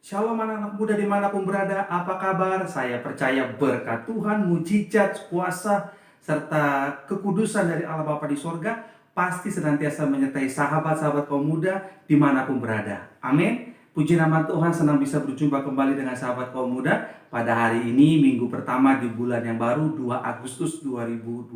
Shalom anak-anak muda dimanapun berada, apa kabar? Saya percaya berkat Tuhan, mujizat, kuasa, serta kekudusan dari Allah Bapa di sorga pasti senantiasa menyertai sahabat-sahabat kaum muda dimanapun berada. Amin. Puji nama Tuhan, senang bisa berjumpa kembali dengan sahabat kaum muda pada hari ini, minggu pertama di bulan yang baru 2 Agustus 2020.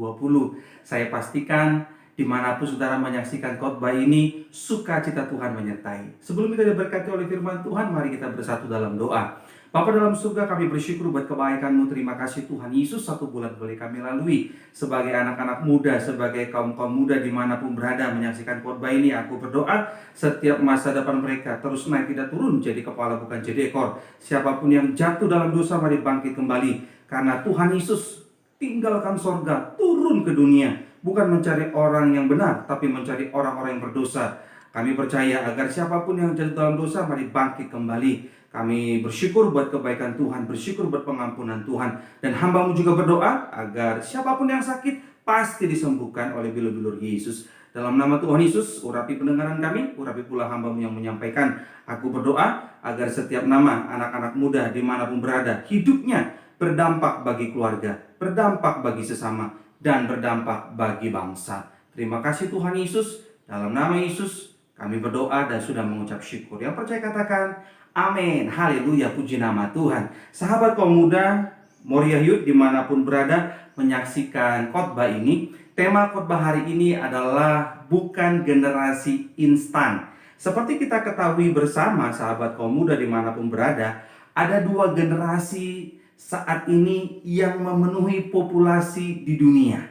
Saya pastikan dimanapun saudara menyaksikan khotbah ini, sukacita Tuhan menyertai. Sebelum kita diberkati oleh firman Tuhan, mari kita bersatu dalam doa. Bapa dalam surga, kami bersyukur buat kebaikan-Mu. Terima kasih Tuhan Yesus, 1 bulan boleh kami lalui sebagai anak-anak muda, sebagai kaum-kaum muda dimanapun berada menyaksikan khotbah ini. Aku berdoa setiap masa depan mereka terus naik tidak turun, jadi kepala bukan jadi ekor. Siapapun yang jatuh dalam dosa, mari bangkit kembali. Karena Tuhan Yesus tinggalkan sorga, turun ke dunia, bukan mencari orang yang benar, tapi mencari orang-orang yang berdosa. Kami percaya agar siapapun yang jatuh dalam dosa, mari bangkit kembali. Kami bersyukur buat kebaikan Tuhan, bersyukur buat pengampunan Tuhan. Dan hamba-Mu juga berdoa agar siapapun yang sakit pasti disembuhkan oleh bilur-bilur Yesus. Dalam nama Tuhan Yesus, urapi pendengaran kami, urapi pula hamba-Mu yang menyampaikan. Aku berdoa agar setiap nama anak-anak muda dimanapun berada, hidupnya berdampak bagi keluarga, berdampak bagi sesama, dan berdampak bagi bangsa. Terima kasih Tuhan Yesus. Dalam nama Yesus kami berdoa dan sudah mengucap syukur. Yang percaya katakan amin. Haleluya, puji nama Tuhan. Sahabat kaum muda, Moria Youth dimanapun berada menyaksikan khotbah ini. Tema khotbah hari ini adalah bukan generasi instan. Seperti kita ketahui bersama sahabat kaum muda dimanapun berada, ada dua generasi saat ini yang memenuhi populasi di dunia.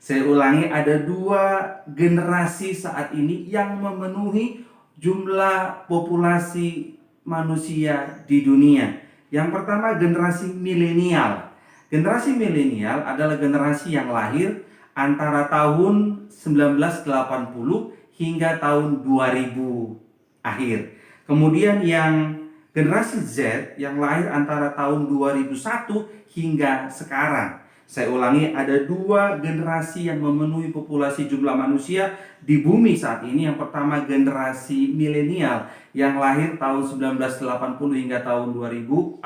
Saya ulangi, ada dua generasi saat ini yang memenuhi jumlah populasi manusia di dunia. Yang pertama, generasi milenial. Generasi milenial adalah generasi yang lahir antara tahun 1980 hingga tahun 2000 akhir. Kemudian yang generasi Z yang lahir antara tahun 2001 hingga sekarang. Saya ulangi, ada dua generasi yang memenuhi populasi jumlah manusia di bumi saat ini. Yang pertama, generasi milenial yang lahir tahun 1980 hingga tahun 2000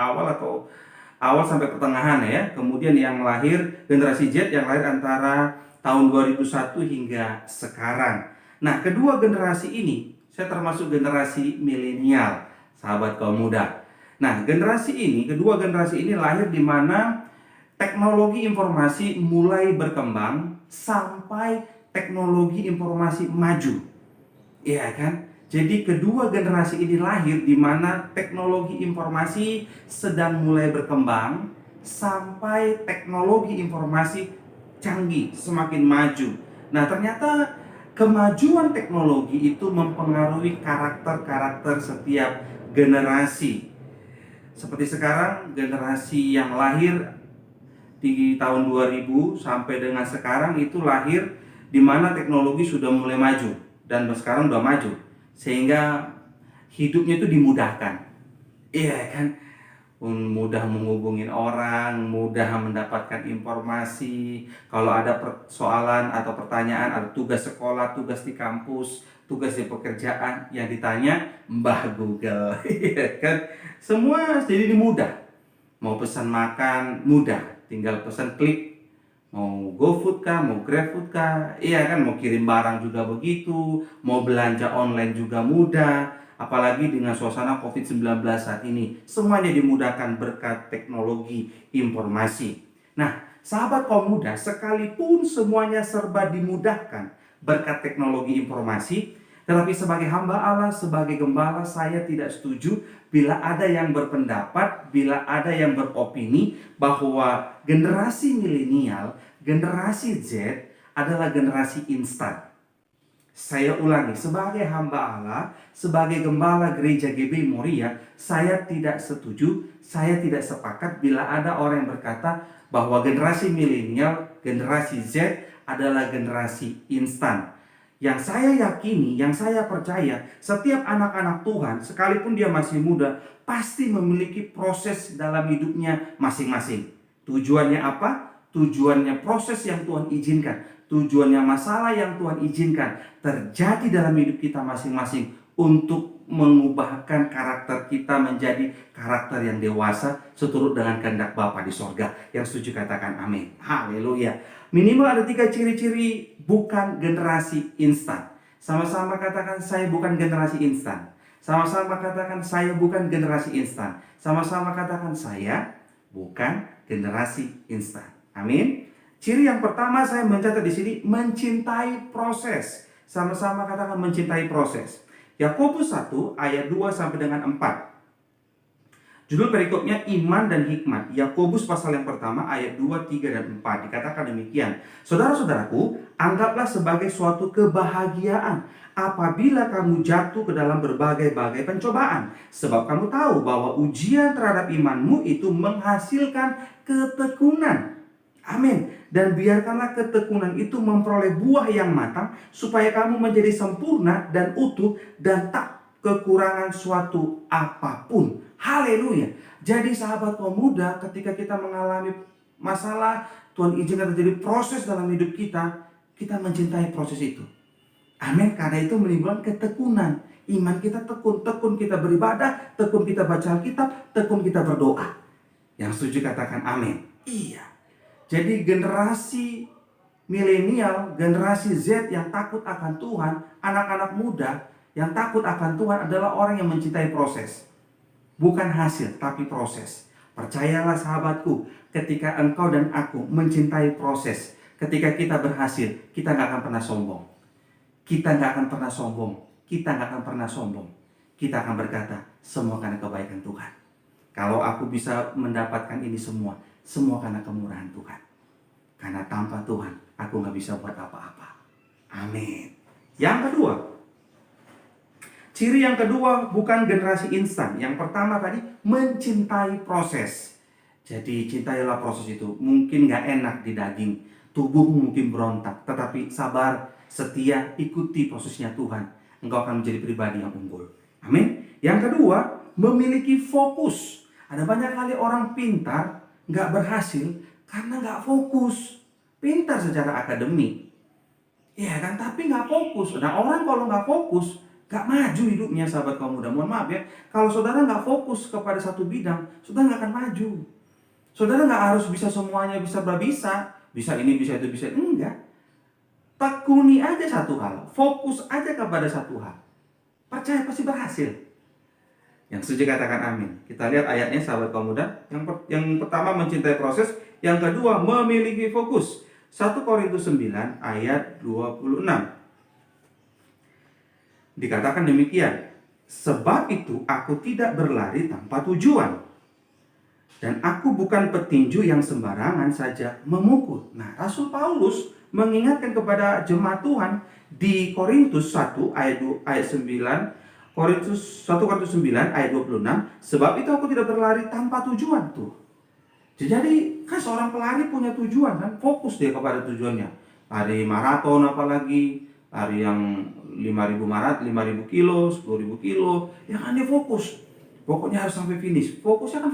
awal sampai pertengahan ya. Kemudian yang lahir generasi Z yang lahir antara tahun 2001 hingga sekarang. Nah, kedua generasi ini, saya termasuk generasi milenial, sahabat kaum muda. Nah, kedua generasi ini lahir di mana teknologi informasi mulai berkembang sampai teknologi informasi maju. Iya kan? Jadi kedua generasi ini lahir di mana teknologi informasi sedang mulai berkembang sampai teknologi informasi canggih, semakin maju. Nah, ternyata kemajuan teknologi itu mempengaruhi karakter-karakter setiap generasi. Seperti sekarang, generasi yang lahir di tahun 2000 sampai dengan sekarang itu lahir di mana teknologi sudah mulai maju dan sekarang udah maju sehingga hidupnya itu dimudahkan. Iya kan? Mudah menghubungin orang, mudah mendapatkan informasi. Kalau ada persoalan atau pertanyaan, ada tugas sekolah, tugas di kampus, tugas di pekerjaan, yang ditanya Mbah Google. Iya kan? Semua jadi mudah. Mau pesan makan mudah, tinggal pesan klik. Mau GoFood kah, mau GrabFood kah, iya kan, mau kirim barang juga begitu, mau belanja online juga mudah. Apalagi dengan suasana COVID-19 saat ini, semuanya dimudahkan berkat teknologi informasi. Nah, sahabat kaum muda, sekalipun semuanya serba dimudahkan berkat teknologi informasi, tetapi sebagai hamba Allah, sebagai gembala, saya tidak setuju bila ada yang berpendapat, bila ada yang beropini bahwa generasi milenial, generasi Z adalah generasi instan. Saya ulangi, sebagai hamba Allah, sebagai gembala gereja GB Moria, saya tidak setuju, saya tidak sepakat bila ada orang yang berkata bahwa generasi milenial, generasi Z adalah generasi instan. Yang saya yakini, yang saya percaya, setiap anak-anak Tuhan, sekalipun dia masih muda, pasti memiliki proses dalam hidupnya masing-masing. Tujuannya apa? Tujuannya proses yang Tuhan izinkan. Tujuannya masalah yang Tuhan izinkan terjadi dalam hidup kita masing-masing untuk mengubahkan karakter kita menjadi karakter yang dewasa seturut dengan kehendak Bapa di sorga. Yang setuju katakan amin. Haleluya. Minimal ada 3 ciri-ciri bukan generasi instan. Sama-sama katakan saya bukan generasi instan. Sama-sama katakan saya bukan generasi instan. Sama-sama katakan saya bukan generasi instan. Amin. Ciri yang pertama saya mencatat di sini, mencintai proses. Sama-sama katakan mencintai proses. Yakobus 1 ayat 2 sampai dengan 4. Judul perikopnya iman dan hikmat. Yakobus pasal yang pertama ayat 2, 3 dan 4 dikatakan demikian. Saudara-saudaraku, anggaplah sebagai suatu kebahagiaan apabila kamu jatuh ke dalam berbagai-bagai pencobaan, sebab kamu tahu bahwa ujian terhadap imanmu itu menghasilkan ketekunan. Amin. Dan biarkanlah ketekunan itu memperoleh buah yang matang, supaya kamu menjadi sempurna dan utuh dan tak kekurangan suatu apapun. Haleluya. Jadi sahabat pemuda, ketika kita mengalami masalah, Tuhan izinkan terjadi proses dalam hidup kita, kita mencintai proses itu. Amin. Karena itu menimbulkan ketekunan. Iman kita tekun kita beribadah, tekun kita baca Alkitab, tekun kita berdoa. Yang setuju katakan amin. Iya. Jadi generasi milenial, generasi Z yang takut akan Tuhan, anak-anak muda yang takut akan Tuhan adalah orang yang mencintai proses. Bukan hasil, tapi proses. Percayalah sahabatku, ketika engkau dan aku mencintai proses, ketika kita berhasil, kita gak akan pernah sombong. Kita gak akan pernah sombong. Kita gak akan pernah sombong. Kita akan berkata, semua karena kebaikan Tuhan. Kalau aku bisa mendapatkan ini semua karena kemurahan Tuhan. Karena tanpa Tuhan, aku gak bisa buat apa-apa. Amin. Yang kedua, ciri yang kedua bukan generasi instan. Yang pertama tadi, mencintai proses. Jadi cintailah proses itu. Mungkin gak enak di daging, tubuhmu mungkin berontak, tetapi sabar, setia, ikuti prosesnya Tuhan. Engkau akan menjadi pribadi yang unggul. Amin. Yang kedua, memiliki fokus. Ada banyak kali orang pintar gak berhasil karena gak fokus. Pintar secara akademik, ya kan, tapi gak fokus. Nah, orang kalau gak fokus gak maju hidupnya sahabat kaum muda. Mohon maaf ya, kalau saudara gak fokus kepada satu bidang, saudara gak akan maju. Saudara gak harus bisa semuanya, bisa ini, bisa itu, bisa enggak. Tekuni aja satu hal, fokus aja kepada satu hal, percaya pasti berhasil. Yang setuju katakan amin. Kita lihat ayatnya sahabat kaum muda. Yang pertama mencintai proses, yang kedua memiliki fokus. 1 Korintus 9 ayat 26. Dikatakan demikian, sebab itu aku tidak berlari tanpa tujuan, dan aku bukan petinju yang sembarangan saja memukul. Nah, Rasul Paulus mengingatkan kepada jemaat Tuhan di Korintus 1 ayat 9, Korintus 1 Korintus 9 ayat 26, sebab itu aku tidak berlari tanpa tujuan tuh. Jadi kan seorang pelari punya tujuan kan, fokus dia kepada tujuannya. Lari maraton apalagi, lari yang 5.000 kilo, 10.000 kilo, ya kan dia fokus. Pokoknya harus sampai finish. Fokusnya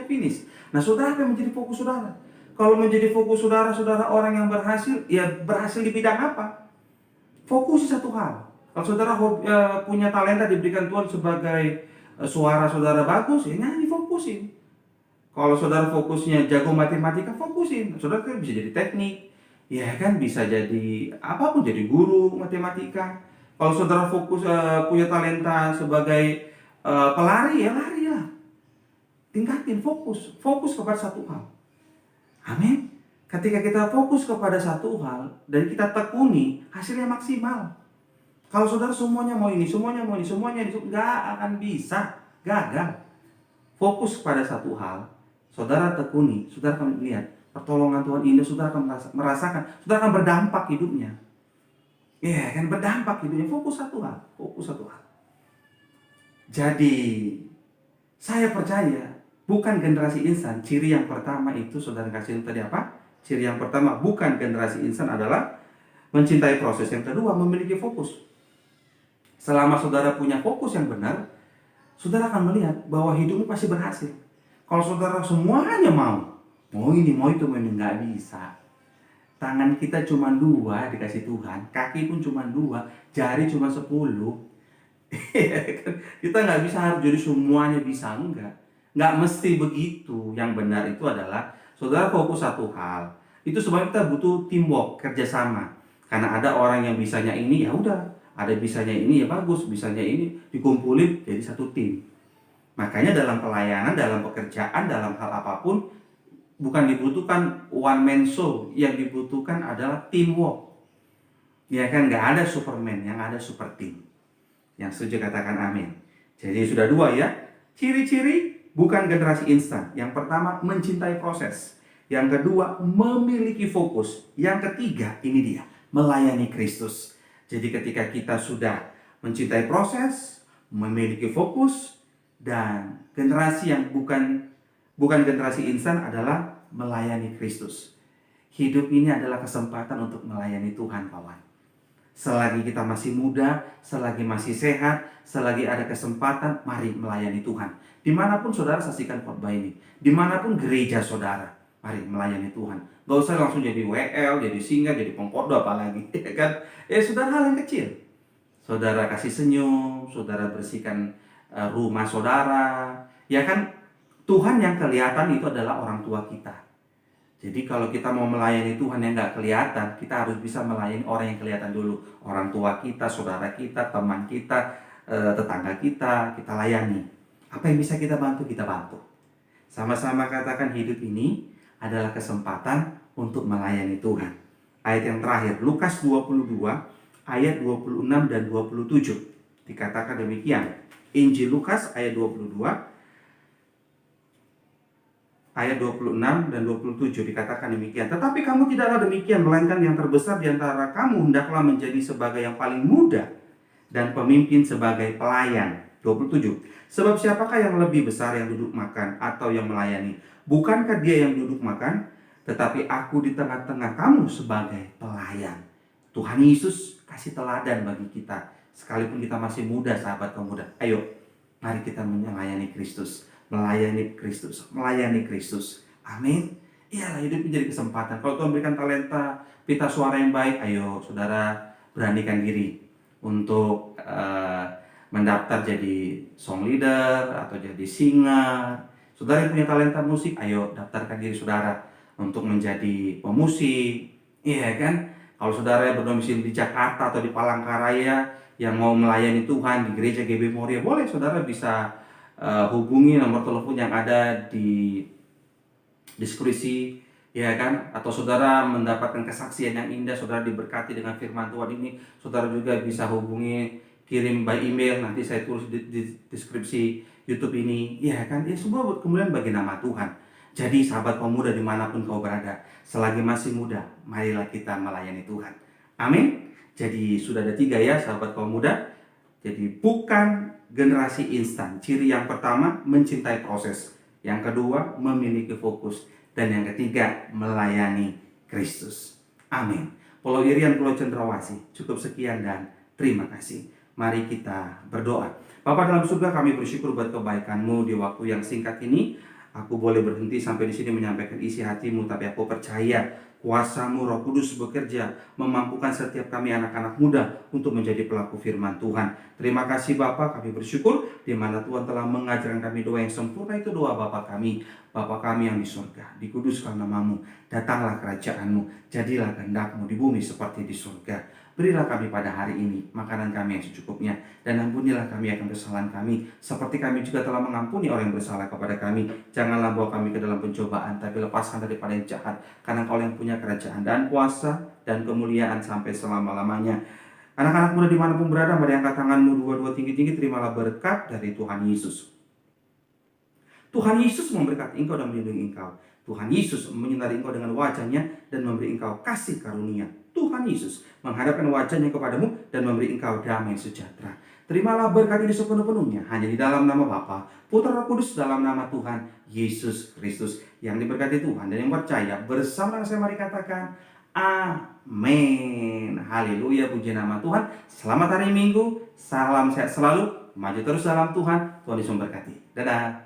finish. Nah, saudara apa yang menjadi fokus saudara? Kalau menjadi fokus saudara orang yang berhasil, ya berhasil di bidang apa? Fokus satu hal. Kalau saudara punya talenta diberikan Tuhan sebagai suara saudara bagus, ya nyanyi, fokusin. Kalau saudara fokusnya jago matematika, fokusin. Saudara kan bisa jadi teknik, ya kan bisa jadi apapun, jadi guru matematika. Kalau saudara fokus punya talenta sebagai pelari, ya larilah. Tingkatin fokus kepada satu hal. Amin. Ketika kita fokus kepada satu hal dan kita tekuni, hasilnya maksimal. Kalau saudara semuanya mau ini, nggak akan bisa, gagal. Fokus pada satu hal, saudara tekuni, saudara akan melihat pertolongan Tuhan ini, saudara akan merasakan, saudara akan berdampak hidupnya. Ya kan, berdampak hidupnya. Fokus satu hal. Jadi, saya percaya bukan generasi instan. Ciri yang pertama itu saudara kasih tadi apa? Ciri yang pertama bukan generasi instan adalah mencintai proses. Yang kedua, memiliki fokus. Selama saudara punya fokus yang benar, saudara akan melihat bahwa hidupmu pasti berhasil. Kalau saudara semuanya mau ini, mau itu, nggak bisa. Tangan kita cuma 2 dikasih Tuhan, kaki pun cuma 2, jari cuma 10. Kita nggak bisa harus jadi semuanya bisa, enggak. Nggak mesti begitu. Yang benar itu adalah saudara fokus satu hal. Itu sebabnya kita butuh teamwork, kerjasama. Karena ada orang yang bisanya ini, ya udah. Ada bisanya ini, ya bagus. Bisanya ini, dikumpulin jadi satu tim. Makanya dalam pelayanan, dalam pekerjaan, dalam hal apapun, bukan dibutuhkan one man show. Yang dibutuhkan adalah teamwork. Ya kan, nggak ada Superman, yang ada super team. Yang setuju katakan amin. Jadi sudah dua ya. Ciri-ciri bukan generasi instan. Yang pertama, mencintai proses. Yang kedua, memiliki fokus. Yang ketiga, ini dia, melayani Kristus. Jadi ketika kita sudah mencintai proses, memiliki fokus, dan generasi yang bukan generasi instan adalah melayani Kristus. Hidup ini adalah kesempatan untuk melayani Tuhan, kawan. Selagi kita masih muda, selagi masih sehat, selagi ada kesempatan, mari melayani Tuhan. Dimanapun saudara saksikan khotbah ini, dimanapun gereja saudara, mari melayani Tuhan. Gak usah langsung jadi WL, jadi singa, jadi pengkhotbah apalagi, ya kan? Saudara, hal yang kecil. Saudara kasih senyum, saudara bersihkan rumah saudara, ya kan? Tuhan yang kelihatan itu adalah orang tua kita. Jadi kalau kita mau melayani Tuhan yang nggak kelihatan, kita harus bisa melayani orang yang kelihatan dulu. Orang tua kita, saudara kita, teman kita, tetangga kita layani. Apa yang bisa kita bantu, kita bantu. Sama-sama katakan hidup ini adalah kesempatan untuk melayani Tuhan. Ayat yang terakhir, Lukas 22, ayat 26 dan 27. Dikatakan demikian. Injil Lukas ayat 22, ayat 26 dan 27 dikatakan demikian. Tetapi kamu tidaklah demikian, melainkan yang terbesar di antara kamu hendaklah menjadi sebagai yang paling muda dan pemimpin sebagai pelayan. 27. Sebab siapakah yang lebih besar yang duduk makan atau yang melayani? Bukankah dia yang duduk makan? Tetapi aku di tengah-tengah kamu sebagai pelayan. Tuhan Yesus kasih teladan bagi kita. Sekalipun kita masih muda, sahabat pemuda. Ayo, mari kita melayani Kristus. Melayani Kristus, melayani Kristus. Amin. Iyalah, hidup menjadi kesempatan. Kalau Tuhan berikan talenta, pita suara yang baik, ayo saudara beranikan diri untuk mendaftar jadi song leader atau jadi singer. Saudara yang punya talenta musik, ayo daftarkan diri saudara untuk menjadi pemusik. Iya kan? Kalau saudara yang berdomisili di Jakarta atau di Palangkaraya yang mau melayani Tuhan di gereja GB Moria, boleh saudara bisa hubungi nomor telepon yang ada di deskripsi, ya kan? Atau saudara mendapatkan kesaksian yang indah, saudara diberkati dengan firman Tuhan ini, saudara juga bisa hubungi, kirim by email, nanti saya tulis di deskripsi YouTube ini, ya kan? Ya semua kemudian bagi nama Tuhan. Jadi sahabat pemuda dimanapun kau berada, selagi masih muda, marilah kita melayani Tuhan. Amin. Jadi sudah ada 3 ya sahabat pemuda. Jadi bukan generasi instan. Ciri yang pertama, mencintai proses. Yang kedua, memiliki fokus. Dan yang ketiga, melayani Kristus. Amin. Pulau Irian, Pulau Cendrawasih. Cukup sekian dan terima kasih. Mari kita berdoa. Bapa dalam surga, kami bersyukur buat kebaikan-Mu di waktu yang singkat ini. Aku boleh berhenti sampai di sini menyampaikan isi hati-Mu, tapi aku percaya kuasa-Mu Roh Kudus bekerja, memampukan setiap kami anak-anak muda untuk menjadi pelaku firman Tuhan. Terima kasih Bapa, kami bersyukur di mana Tuhan telah mengajarkan kami doa yang sempurna, itu doa Bapa kami. Bapa kami yang di surga, dikuduskan nama-Mu, datanglah kerajaan-Mu, jadilah kehendak-Mu di bumi seperti di surga. Berilah kami pada hari ini makanan kami yang secukupnya, dan ampunilah kami akan kesalahan kami, seperti kami juga telah mengampuni orang yang bersalah kepada kami. Janganlah bawa kami ke dalam pencobaan, tapi lepaskan daripada yang jahat, karena Kau yang punya kerajaan dan kuasa dan kemuliaan sampai selama-lamanya. Anak-anak muda dimanapun berada, mari angkat tanganmu dua-dua tinggi-tinggi, terimalah berkat dari Tuhan Yesus. Tuhan Yesus memberkati engkau dan melindungi engkau. Tuhan Yesus menyinari engkau dengan wajahnya dan memberi engkau kasih karunia. Tuhan Yesus menghadapkan wajahnya kepadamu dan memberi engkau damai sejahtera. Terimalah berkat ini sepenuh-penuhnya hanya di dalam nama Bapa, Putra, Roh Kudus, dalam nama Tuhan Yesus Kristus. Yang diberkati Tuhan dan yang percaya bersama saya, mari katakan amin. Haleluya, puji nama Tuhan. Selamat hari Minggu, salam sehat selalu, maju terus dalam Tuhan. Tuhan Yesus memberkati. Dadah.